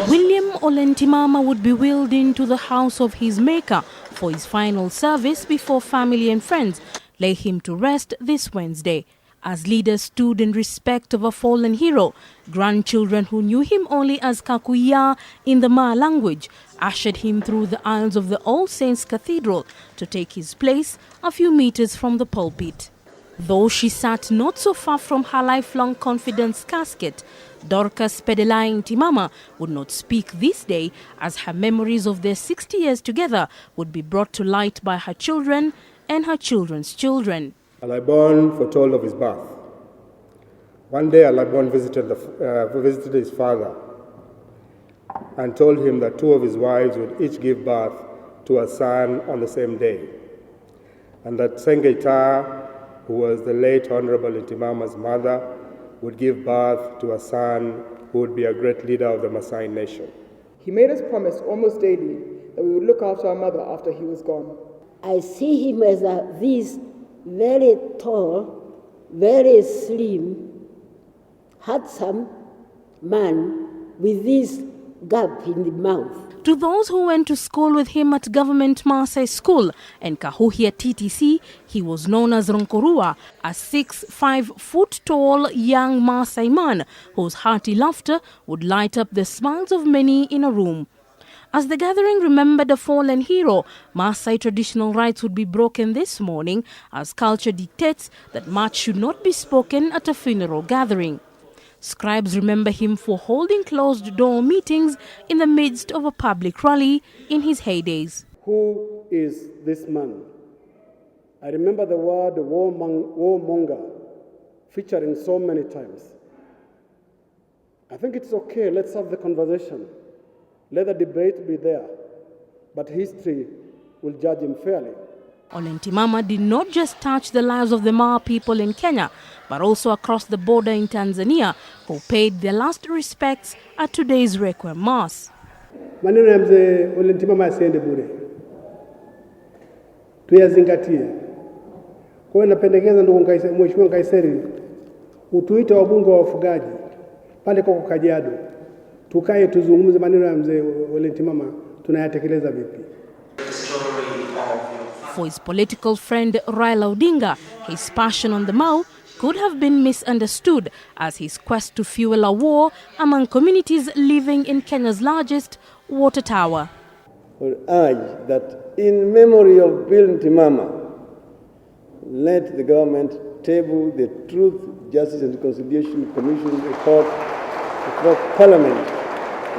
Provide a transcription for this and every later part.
William Ole Ntimama would be wheeled into the house of his maker for his final service before family and friends lay him to rest this Wednesday. As leaders stood in respect of a fallen hero, grandchildren who knew him only as Kakuya in the Ma language ushered him through the aisles of the All Saints Cathedral to take his place a few meters from the pulpit. Though she sat not so far from her lifelong confidence casket, Dorcas Pedelai Ntimama would not speak this day, as her memories of their 60 years together would be brought to light by her children and her children's children. Alaibon foretold of his birth. One day Alaibon visited his father and told him that two of his wives would each give birth to a son on the same day, and that Sengeita, who was the late Honorable Ntimama's mother, would give birth to a son who would be a great leader of the Maasai nation. He made us promise almost daily that we would look after our mother after he was gone. I see him as this very tall, very slim, handsome man with this gap in the mouth. To those who went to school with him at Government Maasai School and Kahuhia TTC, he was known as Ronkorua, a 6'5" young Maasai man whose hearty laughter would light up the smiles of many in a room. As the gathering remembered a fallen hero, Maasai traditional rites would be broken this morning, as culture dictates that much should not be spoken at a funeral gathering. Scribes remember him for holding closed-door meetings in the midst of a public rally in his heydays. Who is this man? I remember the word warmonger featuring so many times. I think it's okay, let's have the conversation. Let the debate be there, but history will judge him fairly. Ole Ntimama did not just touch the lives of the Maa people in Kenya, but also across the border in Tanzania, who paid their last respects at today's Requiem Mass. Maneno ya mzee Ole Ntimama asiende bure, tuyazingatie. Kwa hiyo napendekeza ndugu Mheshimiwa Kaiseri, utuite wabunge wa wafugaji pale kwa Kajiado, tukae tuzungumze maneno ya mzee Ole Ntimama tunayatekeleza vipi. For his political friend Raila Odinga, his passion on the Mau could have been misunderstood as his quest to fuel a war among communities living in Kenya's largest water tower. I urge that in memory of Bill Ntimama, let the government table the Truth, Justice and Reconciliation Commission report before Parliament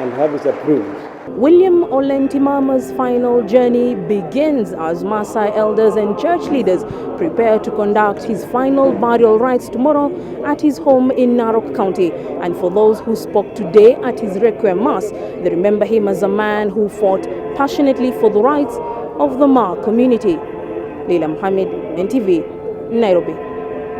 and have it approved. William Ole Ntimama's final journey begins as Maasai elders and church leaders prepare to conduct his final burial rites tomorrow at his home in Narok County. And for those who spoke today at his Requiem Mass, they remember him as a man who fought passionately for the rights of the Maa community. Leila Mohammed, NTV, Nairobi.